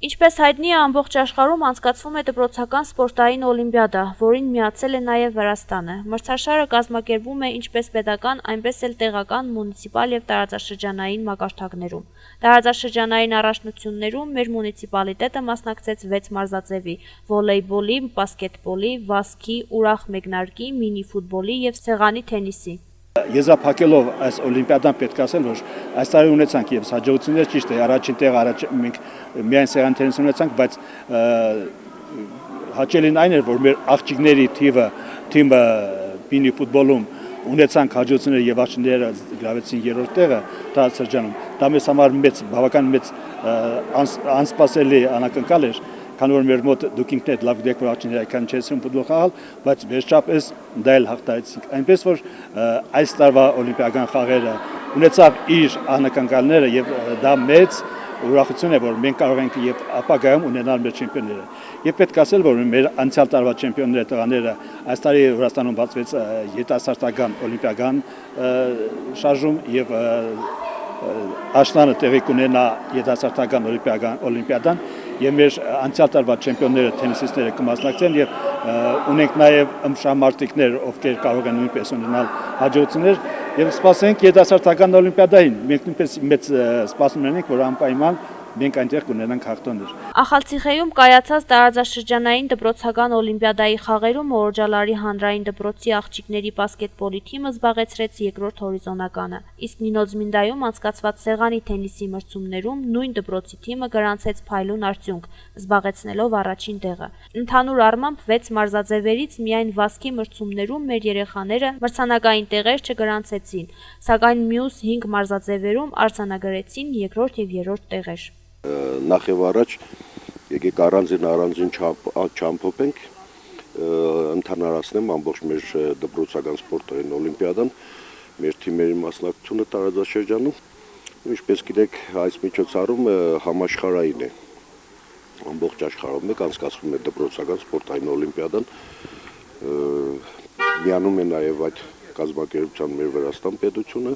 Ինչպես հայտնի է, ամբողջ աշխարհում անցկացվում է դպրոցական սպորտային օլիմպիադա, որին միացել է նաև Վրաստանը։ Մրցաշարը կազմակերպվում է ինչպես պետական, այնպես էլ տեղական, մունիցիպալ և տարածաշրջանային մակարդակներում։ Տարածաշրջանային առաջնություններում մեր մունիցիպալիտետը մասնակցեց 6 մարզաձևի՝ վոլեյբոլի, բասկետբոլի, վազքի, ուրախ մեկնարկի, մինի-ֆուտբոլի և սեղանի թենիսի։ Եզրափակելով այս օլիմպիադան պետք է ասել, որ այս տարի ունեցանք եւ հաջողություններ ճիշտ է, առաջին տեղը մենք միայն սեղան թենիս ունեցանք, բայց հաճելին այն էր, որ մեր աղջիկների թիմը մինի ֆուտբոլում ունեցանք հաջողություններ եւ աղջիկները գրավեցին երրորդ տեղը տարածաշրջանում։ Դա մեզ համար բավական մեծ անսպասելի անակնկալ էր, քանի որ մեր մոտ դուք ինքներդ լավ գիտեք, որ աղջիկները այդքան չեն ֆուտբոլ խաղալ, բայց վերջապես դա էլ հաղթեցինք։ Այնպես որ այս տարվա օլիմպիական խաղերը ունեցավ իր անակնկալները եւ դա մեծ ուրախություն է, որ մենք կարող ենք եւ ապագայում ունենալ մեր չեմպիոնները։ Եվ պետք է ասել, որ մեր անցյալ տարվա չեմպիոնները տղաները այս տարի Վրաստանում բացվեց երիտասարդական օլիմպիական շարժում եւ Աշնանը տեղի կունենա երիտասարդական օլիմպիադան եւ մեր անցյալ տարվա չեմպիոնները թենիսիստները կմասնակցեն եւ ունենք նաեւ ըմբշամարտիկներ, ովքեր կարող են նույնպես ունենալ հաջողություններ եւ սպասենք երիտասարդական օլիմպիադային։ Մենք նույնպես մեծ սպասում ունենք, որ անպայման մենք այնտեղ կունենանք հաղթողներ։ Ախալցիխեում կայացած տարածաշրջանային դպրոցական օլիմպիադայի խաղերում Օրոջալարի հանրային դպրոցի աղջիկների բասկետբոլի թիմը զբաղեցրեց երկրորդ հորիզոնականը, իսկ Նինոձմինդայում անցկացված սեղանի թենիսի մրցումներում նույն դպրոցի թիմը գրանցեց փայլուն արդյունք, զբաղեցնելով առաջին տեղը։ Ընդհանուր առմամբ 6 մարզաձևերից միայն վազքի մրցումներում մեր երեխաները մրցանակային տեղեր չգրանցեցին, սակայն մյուս 5 մարզաձևերում արձանագրեցին երկրորդ եւ երրորդ տեղեր։ Նախ եւ առաջ եկեք առանձին չամփոփենք, ընդհանրացնեմ ամբողջ մեր դպրոցական սպորտային օլիմպիադան, մեր թիմերի մասնակցությունը տարածաշրջանում, ինչպես գիտեք, այս միջոցառումը համաշխարհային է, ամբողջ աշխարհում անցկացվում է դպրոցական սպորտային օլիմպիադան, միանում է նաեւ այդ կազմակերպության մեր Վրաստան պետությունը,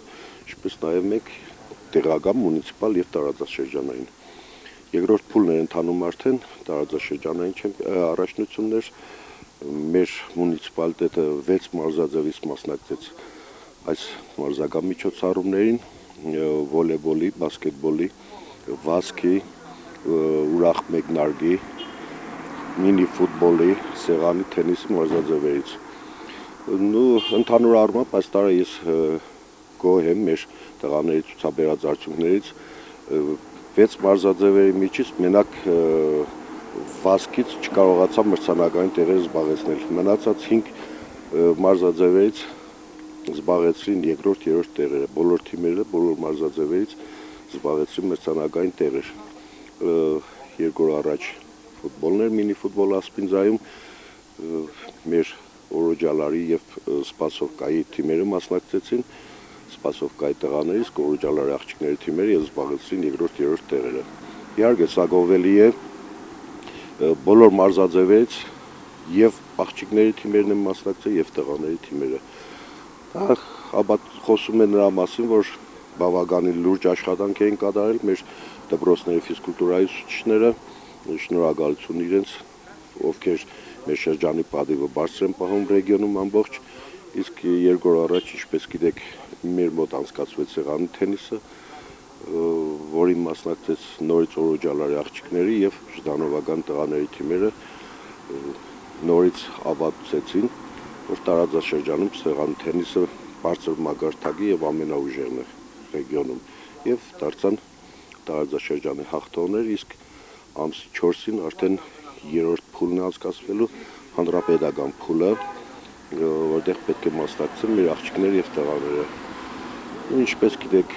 ինչպես նաեւ մեկ տեղական, մունիցիպալ եւ տարածաշրջանային։ Երկրորդ փուլն է ընթանում արդեն տարածաշրջանային առաջնություններ, մեր մունիցիպալիտետը 6 մարզաձևից մասնակցեց այս մարզական միջոցառումներին, վոլեյբոլի, բասկետբոլի, վազքի, ուրախ մեկնարկի, մինի ֆուտբոլի, սեղանի թենիսի մարզաձևերից։ Ընդհանուր առմամբ այս տարի ես գոհ եմ մեր տղաների ցուցաբերած արդյունքներից 6 մարզաձևերի միջից մենակ վազքից չկարողացա մրցանակային տեղեր զբաղեցնել։ Մնացած 5 մարզաձևերից զբաղեցրին երկրորդ, երրորդ տեղերը։ Բոլոր թիմերը, բոլոր մարզաձևերից զբաղեցրին մրցանակային տեղեր։ Երկու օր առաջ ֆուտբոլն էր, մինի ֆուտբոլ ասպինձայում մեր Օրոջալարի եւ Սպասովկայի թիմերը մասնակցեցին։ Սպասովկայի տղաներից Օրոջալարի աղջիկների թիմերը եւ զբաղեցրին երկրորդ, երրորդ տեղերը։ Իհարկե, սա գովելի է բոլոր մարզաձևերից եւ աղջիկների թիմերն են մասնակցել եւ տղաների թիմերը։ Դա խոսում է նրա մասին, որ բավականին լուրջ աշխատանք էին կատարել մեր դպրոցների ֆիզկուլտուրայի ուսուցիչները, շնորհակալություն իրենց, ովքեր մեր շրջանի պատիվը բարձր են պահում ռեգիոնում ամբողջ, իսկ երկու օր առաջ, ինչպես գիտեք, մեր մոտ անցկացվեց սեղանի թենիսը, որին մասնակցեց նորից Օրոջալարի աղջիկների եւ Ժդանովական տղաների թիմերը նորից ավարտեցին, որ տարածաշրջանում սեղանի թենիսը բարձր մակարդակի եւ ամենաուժեղն է ռեգիոնում եւ դարձան տարածաշրջանի հաղթողներ, իսկ ամսի 4-ին արդեն երրորդ փուլն անցկացվելու հանրապետական փուլը, որտեղ պետք է մասնակցեն մեր աղջիկները եւ տղաները։ Ինչպես գիտեք,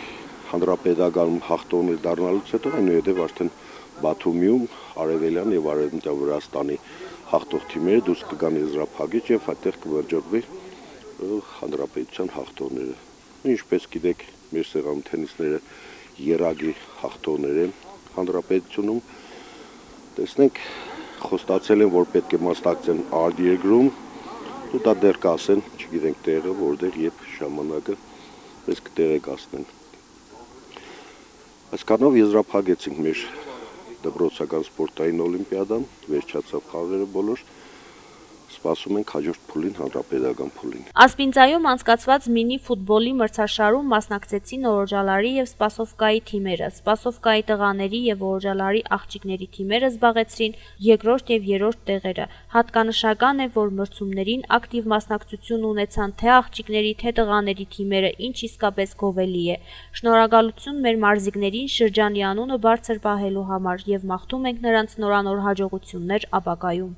հանրապետականում հաղթողներ դառնալուց հետո այնուհետև արդեն Բաթումիում Արևելյան եւ Արևմտյան Վրաստանի հաղթող թիմերը դուրս կգան եզրափակիչ եւ այդտեղ կվճռվի հանրապետության հաղթողները։ Ինչպես գիտեք, մեր սեղանի թենիսները երագի հաղթողներ են հանրապետությունում։ Տեսնենք, խոստացել են, որ պետք է մասնակցեն արտերկրում, ու դա դեռ կասեն, չգիտենք տեղը, որտեղ եւ ժամանակը պես կտեղեկացնեն։ Այսքանով եզրափակեցինք մեր դպրոցական սպորտային օլիմպիադան, վերջացավ խաղերը բոլոր, սպասում ենք հաջորդ փուլին, հանրապետական փուլին։ Ասպինձայում անցկացված մինի ֆուտբոլի մրցաշարում մասնակցեցին Օրոջալարի եւ Սպասովկայի թիմերը։ Սպասովկայի տղաների եւ Օրոջալարի աղջիկների թիմերը զբաղեցրին երկրորդ եւ երրորդ տեղերը։ Հատկանշական է, որ մրցումներին ակտիվ մասնակցություն ունեցան թե աղջիկների, թե տղաների թիմերը, ինչ իսկապես գովելի է։ Շնորհակալություն մեր մարզիկներին շրջանի անունը բարձր պահելու համար եւ մաղթում ենք նրանց նորանոր հաջողություններ ապագայում։